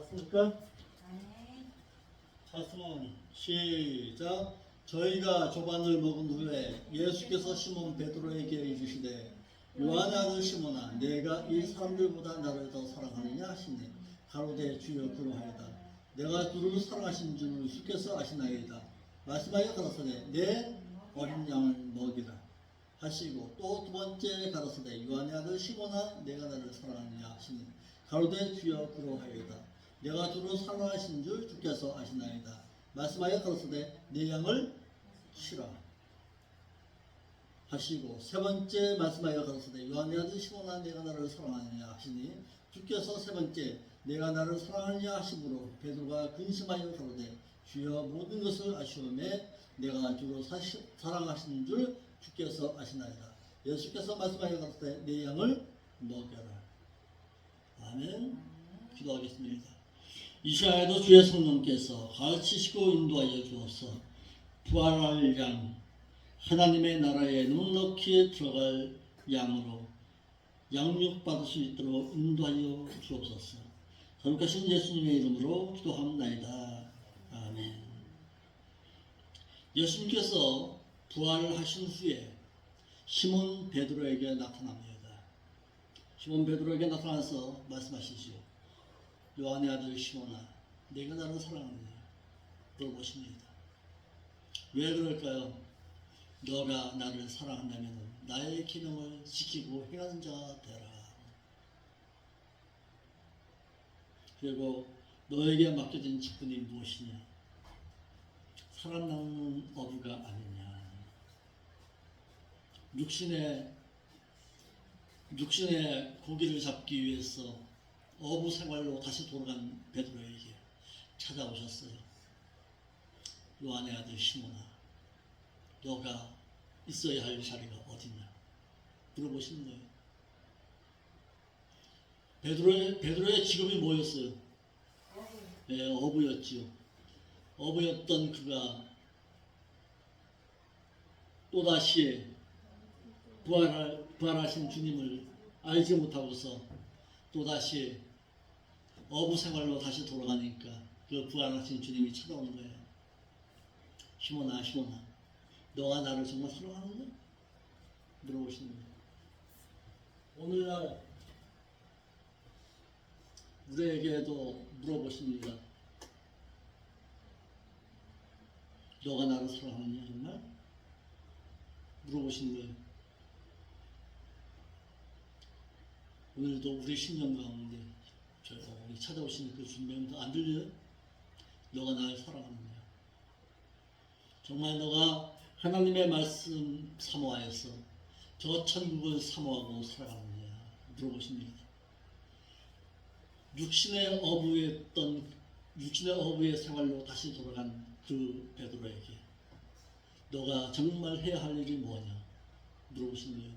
알았습니까? 차승원 시작. 저희가 조반을 먹은 후에 예수께서 시몬 베드로에게 이르시되 요한의 아들 시몬아 내가 이 사람들보다 나를 더 사랑하느냐 하시니 가로되 주여 그러하이다. 내가 주를 사랑하신 줄 주께서 아시나이다. 말씀하여 가라사대 내 어린 양을 먹이라 하시고 또 두 번째 가라사대 요한의 아들 시몬아 내가 나를 사랑하느냐 하시니 가로되 주여 그러하이다. 내가 주를 사랑하신 줄 주께서 아시나이다. 말씀하여 가라사대 내 양을 치라 하시고 세 번째 말씀하여 가라사대 요한의 아들 시몬아 내가 나를 사랑하느냐 하시니 주께서 세 번째 내가 나를 사랑하느냐 하심으로 베드로가 근심하여 가로되 주여 모든 것을 아시오매 내가 주로 사랑하시는 줄 주께서 아시나이다. 예수께서 말씀하여 가라사대 내 양을 먹여라. 아멘. 기도하겠습니다. 이 시간에도 주의 성령께서 가르치시고 인도하여 주옵소서. 부활할 양, 하나님의 나라에 넉넉히 들어갈 양으로 양육받을 수 있도록 인도하여 주옵소서. 거룩하신 예수님의 이름으로 기도합나이다. 아멘. 예수님께서 부활하신 후에 시몬 베드로에게 나타납니다. 시몬 베드로에게 나타나서 말씀하시죠. 요한의 아들 시몬아 내가 나를 사랑하느냐 물어보십니다. 왜 그럴까요? 너가 나를 사랑한다면 나의 계명을 지키고 행하는 자가 되라. 그리고 너에게 맡겨진 직분이 무엇이냐? 사람 낳는 어부가 아니냐. 육신의 고기를 잡기 위해서 어부 생활로 다시 돌아간 베드로에게 찾아오셨어요. 요한의 아들 시몬아 너가 있어야 할 자리가 어디냐 물어보시는 거예요. 베드로의 직업이 뭐였어요? 네, 어부였지요. 어부였던 그가 또다시 부활하신 주님을 알지 못하고서 또다시 어부 생활로 다시 돌아가니까 그 부활하신 주님이 찾아오는 거예요. 시몬아 시몬아 너가 나를 정말 사랑하는가? 물어보시는 거예요. 오늘날 우리에게도 물어보십니다. 너가 나를 사랑하느냐 정말? 물어보시는 거예요. 오늘도 우리 신령 가운데 우리 찾아오시는 그 주님도 안 들려요? 너가 나를 사랑하느냐? 정말 너가 하나님의 말씀 사모하여서 저 천국을 사모하고 살아가느냐 물어보십니다. 육신의 어부의 생활로 다시 돌아간 그 베드로에게 너가 정말 해야 할 일이 뭐냐 물어보시는 거예요.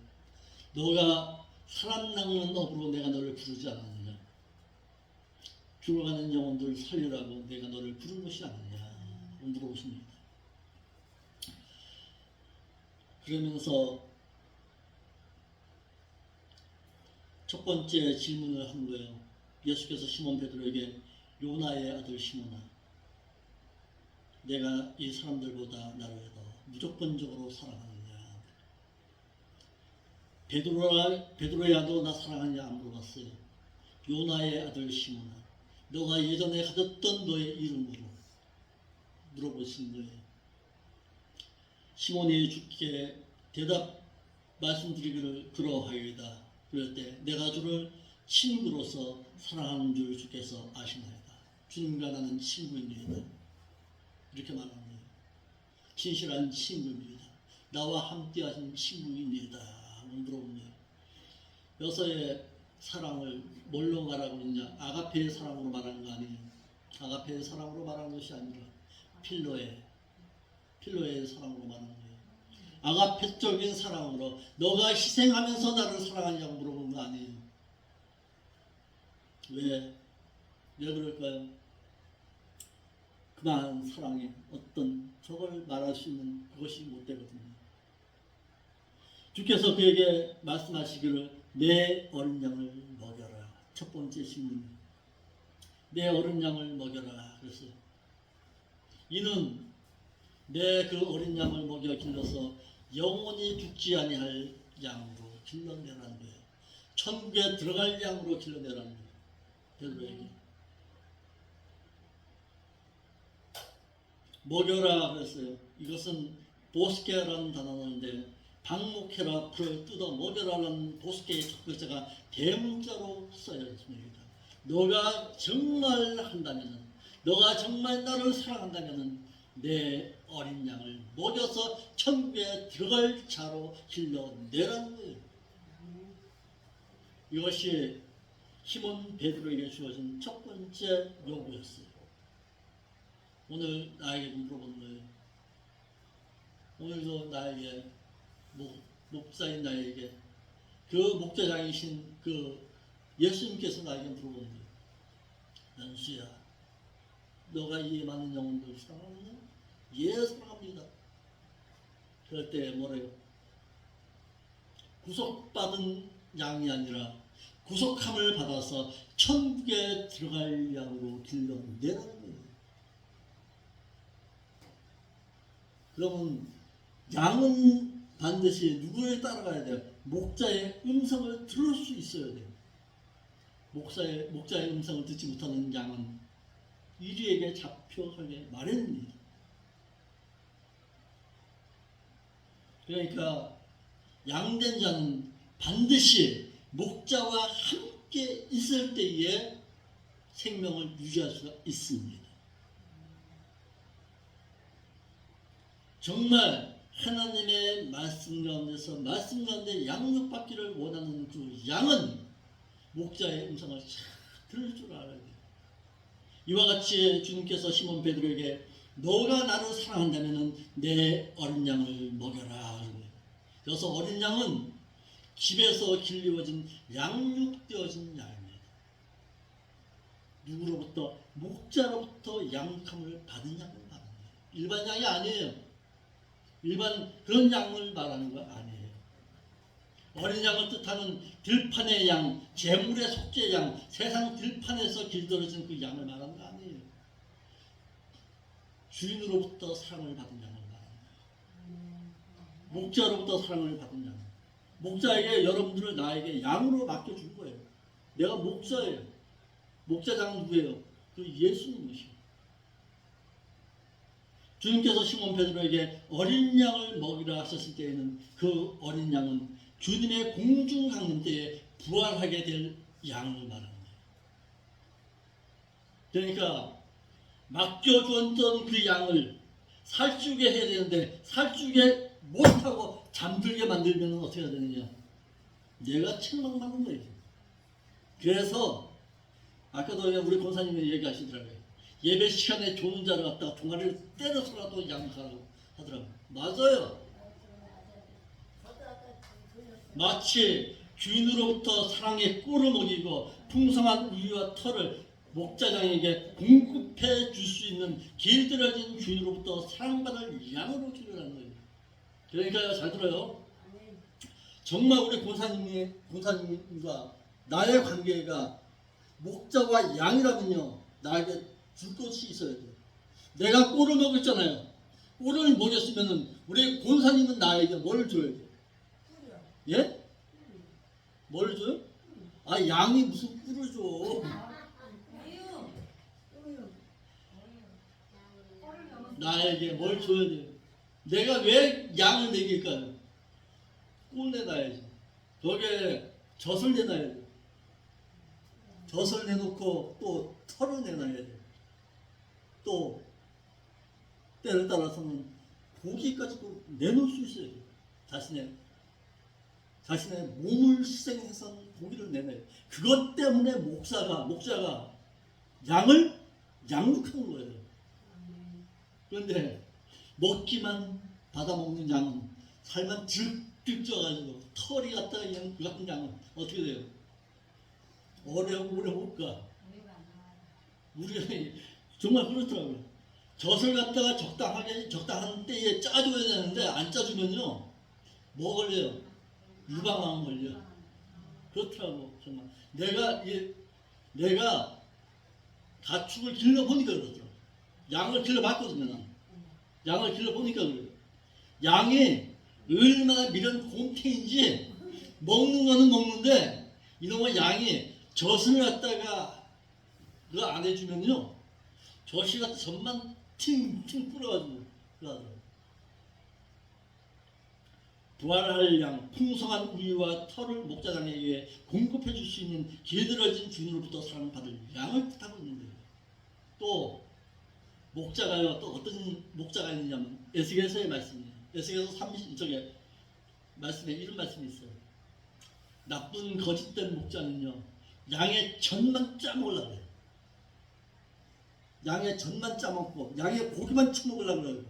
너가 사람 낚는 어부로 내가 너를 부르지 않았느냐? 죽어가는 영혼들 살리라고 내가 너를 부른 것이 아니냐 물어보십니다. 그러면서 첫 번째 질문을 한 거예요. 예수께서 시몬 베드로에게 요나의 아들 시몬아 내가 이 사람들보다 나를 더 무조건적으로 사랑하느냐. 베드로야도 나 사랑하느냐 안 물어봤어요. 요나의 아들 시몬아 너가 예전에 가졌던 너의 이름으로 물어보신 거예요. 시몬이 주께 말씀드리기를 그러하이다. 그럴 때 내가 주를 친구로서 사랑하는 줄 주께서 아시나이다. 주님과 나는 친구입니다. 이렇게 말하는 거예요. 진실한 친구입니다. 나와 함께 하신 친구입니다. 물어보면 여서의 사랑을 뭘로 말하고 있냐? 아가페의 사랑으로 말하는 거 아니에요. 아가페의 사랑으로 말하는 것이 아니라 필로의 사랑으로 말하는 거예요. 아가페적인 사랑으로 너가 희생하면서 나를 사랑하냐고 물어보는 거 아니에요. 왜 그럴까요? 그만 사랑에 어떤 저걸 말할 수 있는 그것이 못 되거든요. 주께서 그에게 말씀하시기를 내 어린 양을 먹여라. 첫 번째 질문. 내 어린 양을 먹여라 그랬어요. 이는 내 그 어린 양을 먹여 길러서 영원히 죽지 아니할 양으로 길러내라는 거예요. 천국에 들어갈 양으로 길러내라는 거예요. 베드로에게 먹여라 그랬어요. 이것은 보스케라는 단어인데 방목해라, 풀을 뜯어 먹여라는 보스케의 첫 글자가 대문자로 써져 있습니다. 너가 정말 한다면은, 너가 정말 나를 사랑한다면은 내 어린 양을 먹여서 천국에 들어갈 자로 길러내라는 거예요. 이것이 시몬 베드로에게 주어진 첫 번째 요구였어요. 오늘 나에게 물어보는 거예요. 오늘도 나에게 목사인 나에게 그 목자장이신 그 예수님께서 나에게 물어보는 거예요. 연수야, 너가 이 많은 영혼들 사랑하느냐? 예, 사랑합니다. 그럴 때 뭐래요? 구속받은 양이 아니라 구속함을 받아서 천국에 들어갈 양으로 길러내라는 거예요. 그러면 양은 반드시 누구에 따라가야 돼요? 목자의 음성을 들을 수 있어야 돼요. 목자의 음성을 듣지 못하는 양은 이리에게 잡혀가게 마련입니다. 그러니까 양된 자는 반드시 목자와 함께 있을 때에 생명을 유지할 수가 있습니다. 정말 하나님의 말씀 가운데서 말씀 가운데 양육받기를 원하는 그 양은 목자의 음성을 잘 들을 줄 알아야 돼요. 이와 같이 주님께서 시몬 베드로에게 너가 나를 사랑한다면 내 어린 양을 먹여라. 그래서 어린 양은 집에서 길리워진 양육되어진 양입니다. 누구로부터? 목자로부터 양육함을 받은 양을 말하는 거예요. 일반 양이 아니에요. 일반 그런 양을 말하는 거 아니에요. 어린 양을 뜻하는 들판의 양, 재물의 속죄 양, 세상 들판에서 길들여진 그 양을 말하는 거 아니에요. 주인으로부터 사랑을 받은 양을 말하는 거예요. 목자로부터 사랑을 받은 양. 목자에게 여러분들을 나에게 양으로 맡겨준 거예요. 내가 목자예요. 목자장 누구예요? 그 예수님이시죠. 주님께서 시몬 베드로에게 어린 양을 먹이라 하셨을 때에는 그 어린 양은 주님의 공중 강림 때에 부활하게 될 양을 말하는 거예요. 그러니까 맡겨주었던 그 양을 살찌우게 해야 되는데 살찌우게 못하고 잠들게 만들면 어떻게 해야 되느냐? 내가 책망받는 거예요. 그래서 아까도 우리 권사님이 얘기하시더라고요. 예배 시간에 좋은 자를 갖다가 종아리를 때려서라도 양육하라고 하더라고요. 맞아요. 마치 주인으로부터 사랑의 꿀을 먹이고 풍성한 우유와 털을 목자장에게 공급해 줄 수 있는 길들여진 주인으로부터 사랑받을 양으로 기르라는 거예요. 그러니까 잘 들어요. 정말 우리 권사님과 나의 관계가 목자와 양이라면요, 나에게 줄 것이 있어야 돼요. 내가 꿀을 먹였잖아요. 꿀을 먹였으면은 우리 권사님은 나에게 뭘 줘야 돼요? 예? 뭘 줘요? 아, 양이 무슨 꿀을 줘? 나에게 뭘 줘야 돼요? 내가 왜 양을 먹일까요? 꿀 내놔야지. 거기에 젖을 내놔야 돼. 젖을 내놓고 또 털을 내놔야 돼. 또 때를 따라서는 고기까지도 내놓을 수 있어요. 자신의 몸을 희생해서 고기를 내놔요. 그것 때문에 목자가 양을 양육하는 거예요. 그런데 먹기만 받아먹는 양은 살만 들쭉 쪄가지고 털이 갔다가 그 같은 양은 어떻게 돼요? 오래 못 가. 우리가 정말 그렇더라고요. 젖을 갖다가 적당한 때에 짜줘야 되는데 안 짜주면요 뭐 걸려요? 유방암 걸려. 그렇더라고. 정말 내가 가축을 길러보니까 그러더라고요. 양을 길러봤거든요. 난. 양을 길러보니까 그래요. 양이 얼마나 미련 곰탱인지 먹는 거는 먹는데 이놈의 양이 젖을 갖다가 그거 안 해주면요. 젖이 갖다 젖만 팅팅 뿌려가지고 그러더라고요. 부활할 양, 풍성한 우유와 털을 목자장에게 공급해 줄 수 있는 길들여진 주인으로부터 사랑받을 양을 뜻하고 있는데요. 또 목자가요, 또 어떤 목자가 있느냐면 에스겔서의 말씀이에요. 에스겔서 30쪽에 말씀에 이런 말씀이 있어요. 나쁜 거짓된 목자는요, 양의 젖만 짜먹으려고 해요. 양의 젖만 짜먹고 양의 고기만 처먹으려고 그래요.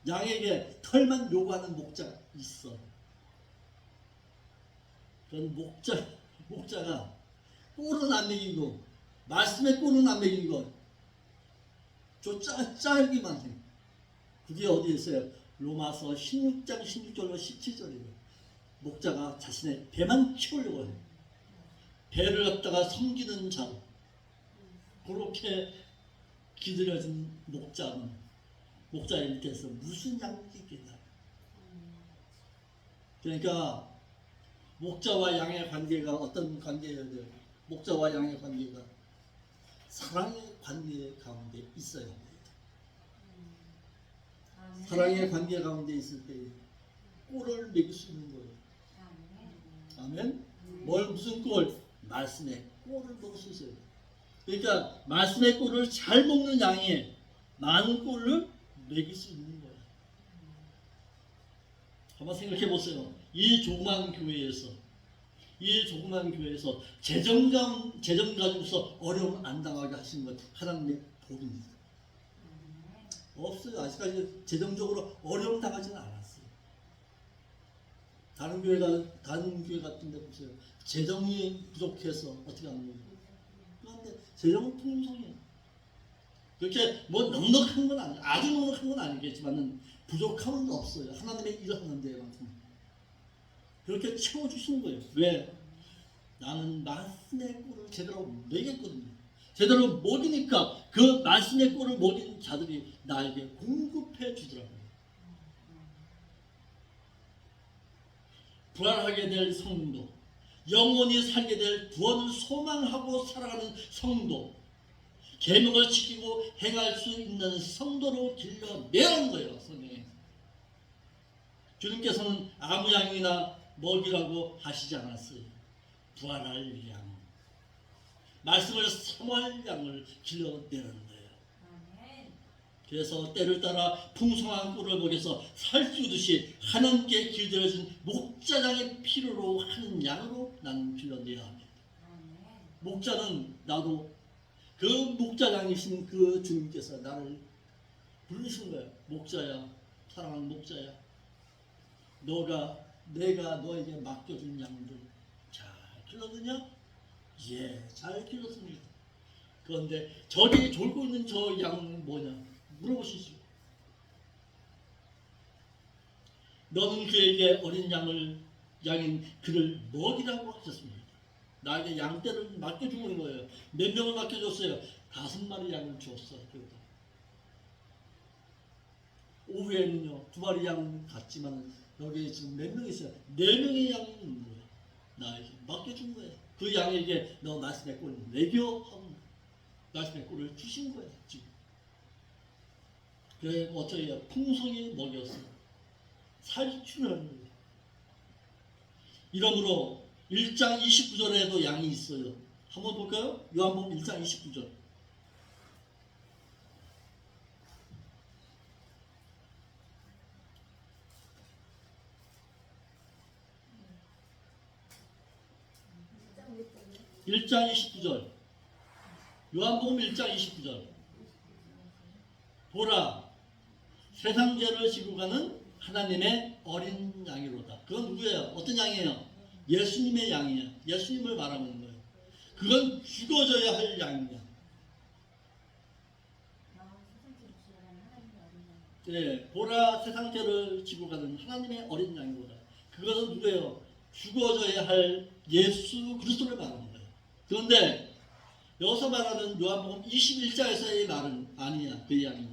양에게 털만 요구하는 목자가 있어. 그런 목자가 꼴은 안 먹이고 말씀에 꼴은 안 먹이고 짜기만 해. 그게 어디에 있어요? 로마서 16장 16절로 17절이에요. 목자가 자신의 배만 키우려고 해요. 배를 갖다가 섬기는 자, 그렇게 기들여진 목자의 밑에서 무슨 양이 있겠나. 그러니까 목자와 양의 관계가 어떤 관계여야 돼요? 목자와 양의 관계가 사랑의 관계 가운데 있어야 합니다. 사랑의 관계 가운데 있을 때 꼴을 먹일 수 있는 거예요. 아멘. 무슨 꼴? 말씀의 꼴을 먹을 수 있어요. 그러니까 말씀의 꼴을 잘 먹는 양이 많은 꼴을 먹일 수 있는 거예요. 한번 생각해 보세요. 이 조그만 교회에서 재정 가지고서 어려움 안 당하게 하시는 것 하나님의 복입니다. 없어요. 아직까지 재정적으로 어려움 당하지는 않았어요. 다른 교회 같은 데 보세요. 재정이 부족해서 어떻게 하는 거예요? 그런데 재정은 풍성해요. 그렇게 뭐 넉넉한 건 아니에요. 아주 넉넉한 건 아니겠지만은 부족함은 없어요. 하나님의 일을 하는 데만큼. 그렇게 채워주시는 거예요. 왜? 나는 말씀의 꼴을 제대로 먹였거든요. 제대로 먹이니까 그 말씀의 꼴을 먹인 자들이 나에게 공급해 주더라고요. 부활하게 될 성도, 영원히 살게 될 구원을 소망하고 살아가는 성도, 계명을 지키고 행할 수 있는 성도로 길러내는 거예요. 성경에. 주님께서는 아무 양이나 먹이라고 하시지 않았어요. 부활할 양, 말씀을 사모할 양을 길러내는 거예요. 그래서 때를 따라 풍성한 꿀을 먹여서 살찌우듯이 하나님께 길들여진 목자장의 필요로 하는 양으로 나는 길러내야 합니다. 목자는 나도 그 목자장이신 그 주님께서 나를 부르신 거예요. 목자야, 사랑하는 목자야, 내가 너에게 맡겨준 양들 잘 길렀느냐? 예, 잘 길렀습니다. 그런데 저기 졸고 있는 저 양은 뭐냐? 물어보시죠. 너는 그에게 어린 양인 그를 먹이라고 하셨습니다. 나에게 양떼를 맡겨주는 거예요. 몇 명을 맡겨줬어요? 5마리 양을 줬어요. 오후에는요 2마리 양은 갔지만 여기 지금 몇 명 있어요? 4명의 양이 있는 거예요. 나에게 맡겨준 거예요. 그 양에게 너 말씀의 꼴을 먹여 하고 말씀의 꼴을 주신 거예요. 지금. 그래 어떻게 해요? 풍성히 먹였어요. 살주는 거예요. 이러므로 1장 29절에도 양이 있어요. 한번 볼까요? 요한복음 1장 29절. 요한복음 1장 29절. 보라, 세상 죄를 지고 가는 하나님의 어린 양이로다. 그건 누구예요? 어떤 양이에요? 예수님의 양이에요. 예수님을 말하는 거예요. 그건 죽어져야 할 양이야. 네, 보라, 세상 죄를 지고 가는 하나님의 어린 양이로다. 그것은 누구예요? 죽어져야 할 예수 그리스도를 말하는 거예요. 그런데 여기서 말하는 요한복음 21장에서의 말은 아니야. 그 양이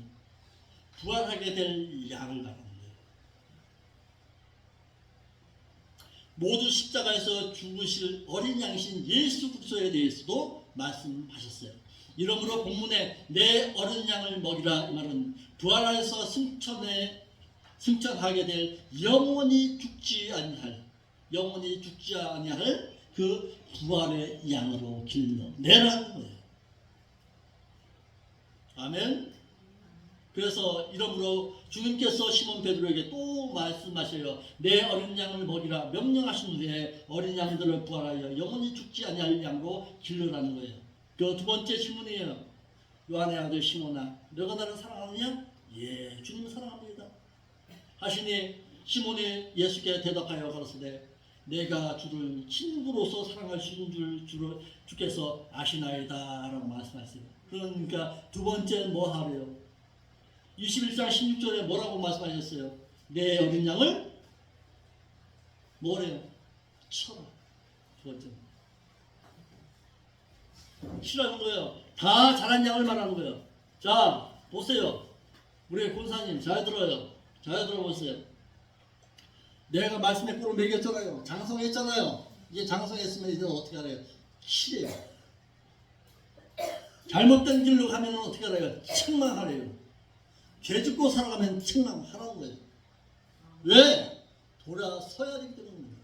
부활하게 될 양을 말하는 거예요. 모두 십자가에서 죽으실 어린 양이신 예수 그리스도에 대해서도 말씀하셨어요. 이러므로 본문에 내 어린 양을 먹이라 이 말은 부활하여서 승천하게 될 영원히 죽지 아니할 그 부활의 양으로 길러내라는 거예요. 아멘. 그래서 이러므로 주님께서 시몬 베드로에게 또 말씀하셔요. 내 어린 양을 먹이라 명령하신 후에 어린 양들을 부활하여 영원히 죽지 아니할 양으로 길러라는 거예요. 그 두 번째 질문이에요. 요한의 아들 시몬아, 너가 나를 사랑하느냐? 예, 주님을 사랑합니다. 하시니 시몬이 예수께 대답하여 가로되 내가 주를 친구로서 사랑하시는 줄 주께서 아시나이다 라고 말씀하셨어요. 그러니까 두 번째 뭐 하래요? 21장 16절에 뭐라고 말씀하셨어요? 내 어린 양을 뭐래요? 쳐라. 두 번째 치라는 거예요. 다 자란 양을 말하는 거예요. 자 보세요. 우리 권사님 잘 들어요. 잘 들어보세요. 내가 말씀의 꼴을 먹였잖아요. 장성했잖아요. 이제 장성했으면 이제 어떻게 하래요? 치래요. 잘못된 길로 가면 어떻게 하래요? 책망하래요. 죄 짓고 살아가면 책망하라는 거예요. 왜? 돌아서야 되기 때문입니다.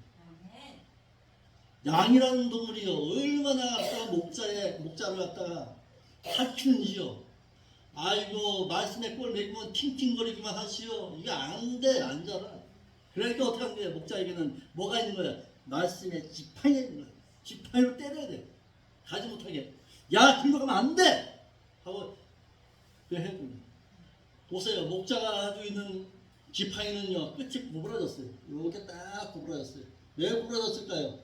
양이라는 동물이요 얼마나 갖다가 목자를 갖다가 살피는지요. 아이고 말씀의 꼴 먹이면 팅팅거리기만 하시오. 이게 안 돼, 안 자라. 그러니까 어떻게 하는 거예요? 목자에게는 뭐가 있는 거야? 말씀의 지팡이가 있는 거야. 지팡이로 때려야 돼. 가지 못하게. 야, 길로 가면 안 돼! 하고 그래 해야 됩니다. 보세요. 목자가 가지고 있는 지팡이는요 끝이 구부러졌어요. 이렇게 딱 구부러졌어요. 왜 구부러졌을까요?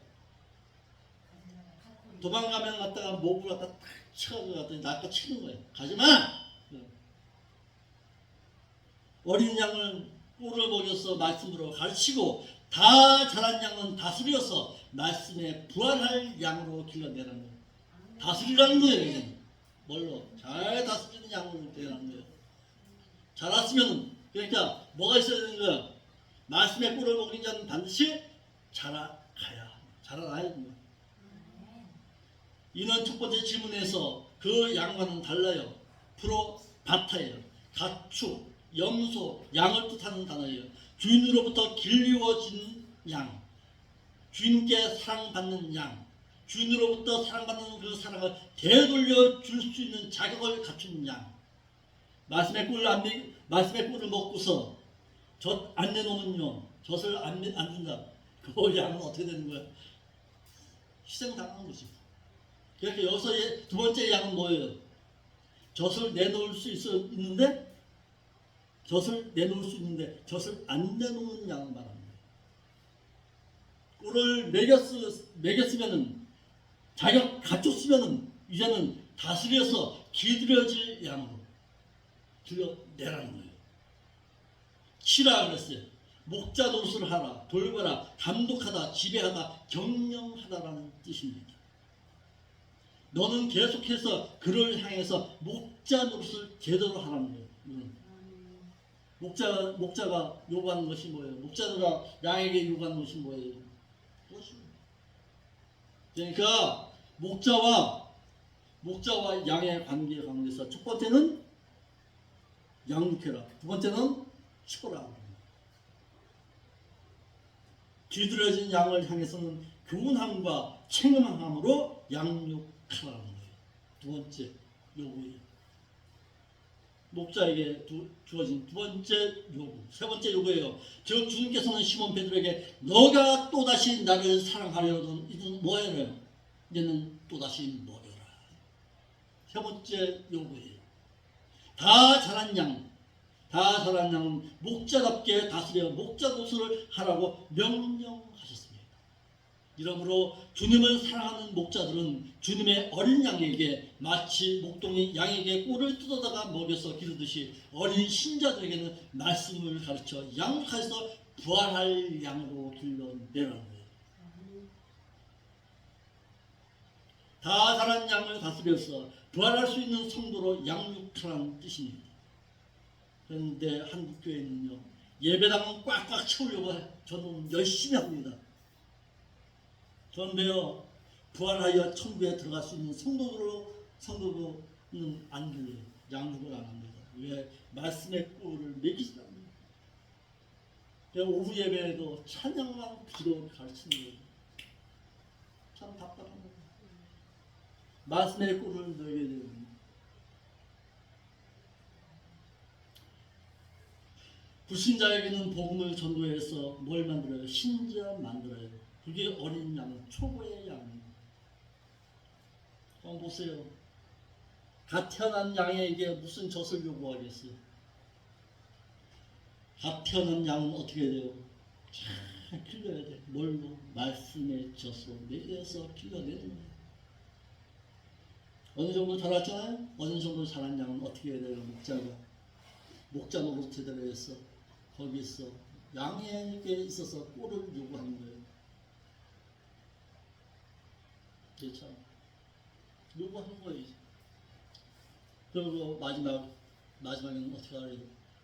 도망가면 갔다가 목을 갖다 탁 쳐가지고 갔더니 낚아 치는 거예요. 가지마! 어린 양을 꼴을 먹여서 말씀으로 가르치고 다 자란 양은 다스려서 말씀에 부활할 양으로 길러내라는 거예요. 다스리라는 거예요. 이제. 뭘로? 잘 다스리는 양으로 되라는 거예요. 자랐으면 그러니까 뭐가 있어야 되는 거야? 말씀의 꼴을 먹인 자는 반드시 자라나야 됩니다. 이는 첫 번째 질문에서 그 양과는 달라요. 프로바타예요. 가축, 염소, 양을 뜻하는 단어예요. 주인으로부터 길리워진 양, 주인께 사랑받는 양, 주인으로부터 사랑받는 그 사랑을 되돌려 줄 수 있는 자격을 갖춘 양. 말씀의 꿀을 먹고서 젖 안 내놓으면요 젖을 안 준다. 그 양은 어떻게 되는 거야? 희생당하는 거지. 그러니까 여기서 두 번째 양은 뭐예요? 젖을 내놓을 수 있는데 젖을 안 내놓는 양을 말합니다. 꿀을 먹였으면은 자격 갖췄으면은 이제는 다스려서 길들여질 양으로 길러내라는 거예요. 치라 그랬어요. 목자 노릇을 하라, 돌보라, 감독하다, 지배하다, 경영하다라는 뜻입니다. 너는 계속해서 그를 향해서 목자 노릇을 제대로 하라는 거예요. 목자가 요구하는 것이 뭐예요? 목자가 양에게 요구하는 것이 뭐예요? 그러니까 목자와 양의 관계 가운데서 첫 번째는 양육해라. 두 번째는 치고라. 뒤들어진 양을 향해서는 교훈함과 책임함으로 양육하라는 거예요. 두 번째 요구예요. 목자에게 주어진 두 번째 요구. 세 번째 요구예요. 즉 주님께서는 시몬 베드로에게 너가 또다시 나를 사랑하려던 이는 뭐예요? 이제는 또다시 먹여라. 세 번째 요구예요. 다 자란 양은 목자답게 다스려 목자 노릇을 하라고 명령하셨습니다. 이러므로 주님을 사랑하는 목자들은 주님의 어린 양에게 마치 목동이 양에게 꿀을 뜯어다가 먹여서 기르듯이 어린 신자들에게는 말씀을 가르쳐 양육해서 부활할 양으로 길러내라는 거예요. 다 자란 양을 다스려서 부활할 수 있는 성도로 양육하라는 뜻입니다. 그런데 한국교회는요, 예배당은 꽉꽉 채우려고 저는 열심히 합니다. 그런데요, 부활하여 천국에 들어갈 수 있는 성도는 안 들려요. 양육을 안 합니다. 왜? 말씀의 꿀을 먹이지 않습니다. 오후 예배에도 찬양만 기도를 가르치는 거예요. 참 답답한 거예요. 말씀의 꿀을 먹여야 됩니다. 불신자에게는 복음을 전도해서 뭘 만들어요? 신자 만들어요. 그게 어린 양, 초보의 양입니다. 한번 보세요. 갓 태어난 양에게 무슨 젖을 요구하겠어요? 갓 태어난 양은 어떻게 돼요? 잘 길러야 돼. 뭘로? 말씀의 젖으로 먹여서 길러내는 거예요. 어느 정도 자랐잖아요? 어느 정도 자란 양은 어떻게 해야 돼요? 목자 노릇 제대로 해서 거기서 양에게 있어서 꼴을 요구하는 거예요. 그렇죠? 요구하는 거예요. 그리고 마지막에는 어떻게 하래요?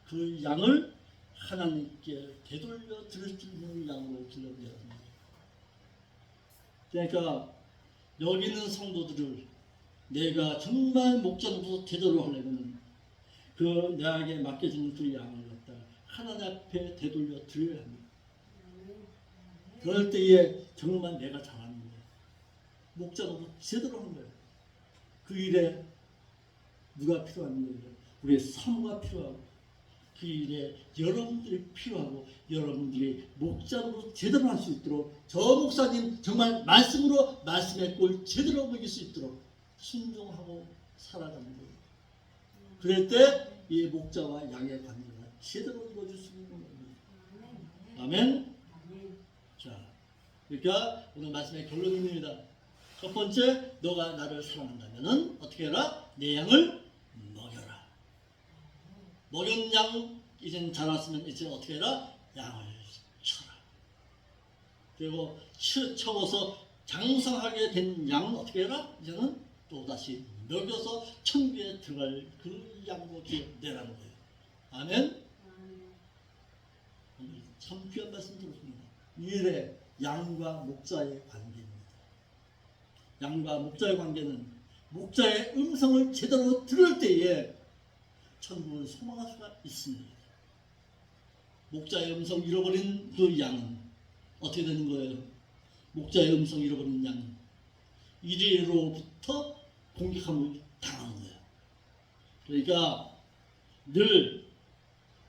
그 양을 하나님께 되돌려 드릴 수 있는 양으로 길러내야 합니다. 그러니까 여기 있는 성도들을 내가 정말 목자로서 제대로 하려면 그 내게 맡겨진 그 양을 갖다 하나님 앞에 되돌려 드려야 합니다. 그럴 때에 정말 내가 잘하는 거예요. 목자로서 제대로 하는 거예요. 그 일에 누가 필요한 거예요? 우리의 사모가 필요하고 그 일에 여러분들이 필요하고 여러분들이 목자로 제대로 할 수 있도록 저 목사님 정말 말씀으로 말씀의 꼴 제대로 먹일 수 있도록 순종하고 살아가는 거예요. 그럴 때 이 목자와 양의 관계가 제대로 이루어질 수 있는 겁니다. 아멘. 자, 그러니까 오늘 말씀의 결론입니다. 첫 번째, 너가 나를 사랑한다면은 어떻게 해라? 내 양을 먹여라. 먹인 양 이젠 자랐으면 이제 어떻게 해라? 양을 쳐라. 그리고 쳐서 장성하게 된 양은 어떻게 해라? 이제는 또다시 먹여서 천국에 들어갈 그 양으로 내라는 거예요. 아멘. 참 귀한 말씀 들었습니다. 이래 양과 목자의 관계입니다. 양과 목자의 관계는 목자의 음성을 제대로 들을 때에 천국을 소망할 수가 있습니다. 목자의 음성 잃어버린 그 양은 어떻게 되는 거예요? 목자의 음성 잃어버린 양은 이리로부터 공격함을 당하는 거예요. 그러니까 늘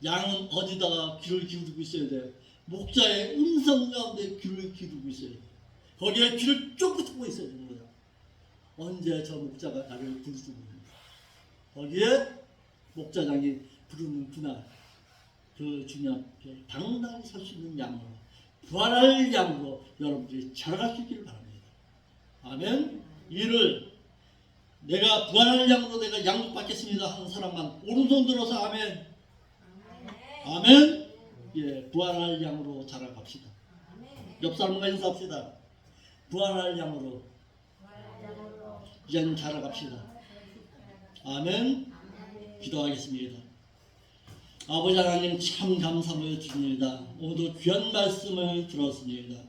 양은 어디다가 귀를 기울이고 있어야 돼요? 목자의 음성 가운데 귀를 기울이고 있어야 돼요. 거기에 귀를 쫑긋하고 있어야 되는 거예요. 언제 저 목자가 나를 부르주고 있는가. 거기에 목자장이 부르는 그날 그 주님 앞에 당당히 설 수 있는 양으로 부활할 양으로 여러분들이 자라갈 수 있기를 바랍니다. 아멘. 이를 내가 부활할 양으로 내가 양육받겠습니다 하는 사람만 오른손 들어서 아멘. 아멘. 예, 부활할 양으로 자라갑시다. 옆 사람과 인사합시다. 부활할 양으로 이제는 자라갑시다. 아멘. 기도하겠습니다. 아버지 하나님 참 감사를 드립니다. 오늘도 귀한 말씀을 들었습니다.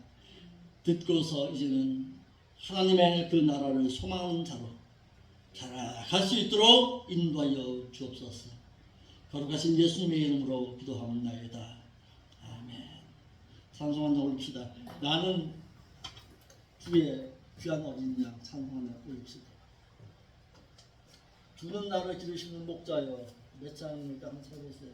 듣고서 이제는 하나님의 그 나라를 소망하는 자로 자라갈 수 있도록 인도하여 주옵소서. 거룩하신 예수님의 이름으로 기도합니다. 아멘. 찬송한 자 올립시다. 나는 주의 귀한 어린 양 찬송하며 올립시다. 주는 나를 기르시는 목자여. 몇 장입니까? 한번 찾아보세요.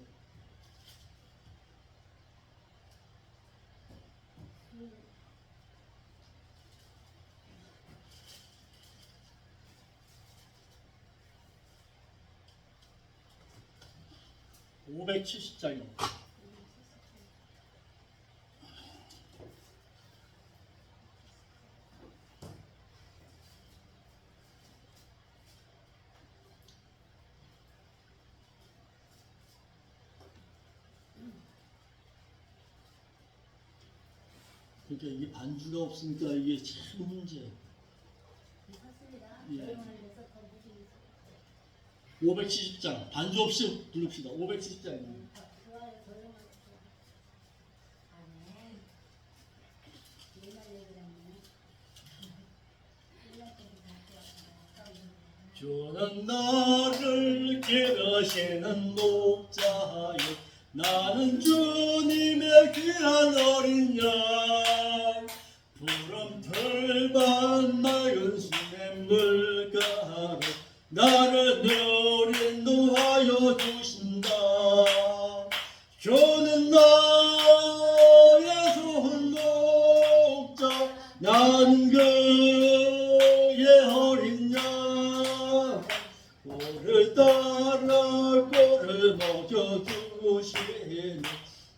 (570장입니다) 그러니까 이게 반주가 없으니까 이게 참 문제예요. 예. 570장 반주 없이 부릅시다. 570장입니다. 주는 나를 기르시는 목자여 나는 주님의 귀한 어린 양 푸른 풀밭 맑은 시냇물가로 나를 늘 인도하여 주신다. 주는 나의 좋은 목자 나는 그의 어린 양 꼴을 따라 꼴을 먹여주시니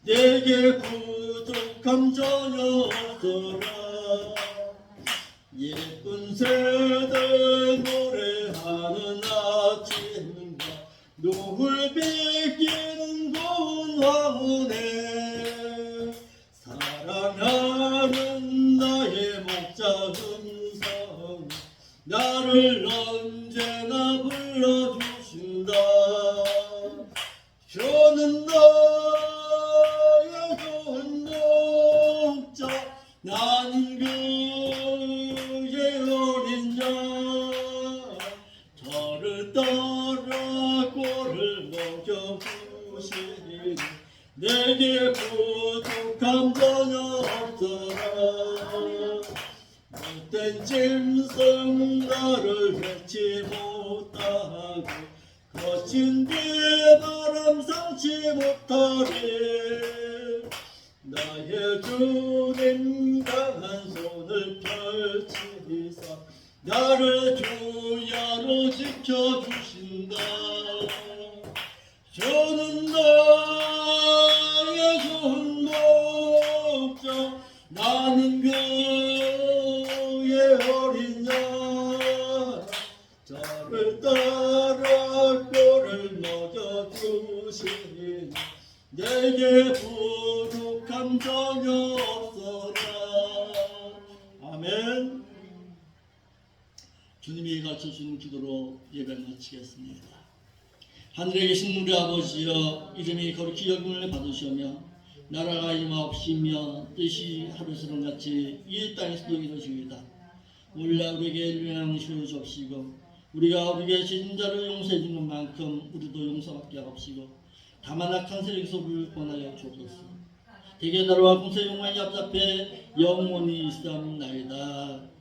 내게 부족함 전혀 없더라. 예쁜 새들 노래하는 아침과 노을 비기는 고운 황혼에 사랑하는 나의 목자 음성 나를 언제나 불러주신다. 주는 나의 좋은 목자 나는 그의 어린 양 저를 따라 꼴을 먹여주시니 내게 부족함 전혀 없더라. 못된 짐승 나를 뱉지 못하고 거친 비바람 상치 못하리. 나의 주님 강한 손을 펼치사 나를 주야로 지켜주신다. 주는 나의 좋은 목자 나는 그의 어린 양 저를 따라 꼴을 먹여주시니 내게 부족함 전혀 없어라. 아멘. 주님이 가르쳐주는 기도로 예배를 마치겠습니다. 하늘에 계신 우리 아버지여 이름이 거룩히 여김을 받으시오며 나라가 임하옵시며 뜻이 하늘처럼 같이 이 땅에서도 이루어지이다. 오늘날 우리에게 일용할 양식을 주옵시고 우리가 우리에게 지은 자를 용서해 주는 만큼 우리도 용서받게 하옵시고 다만 악한 세력에서 우리를 구원하여 주옵소서. 대개 나라와 공세 영광이 앞잡해 영원히 있사옵나이다.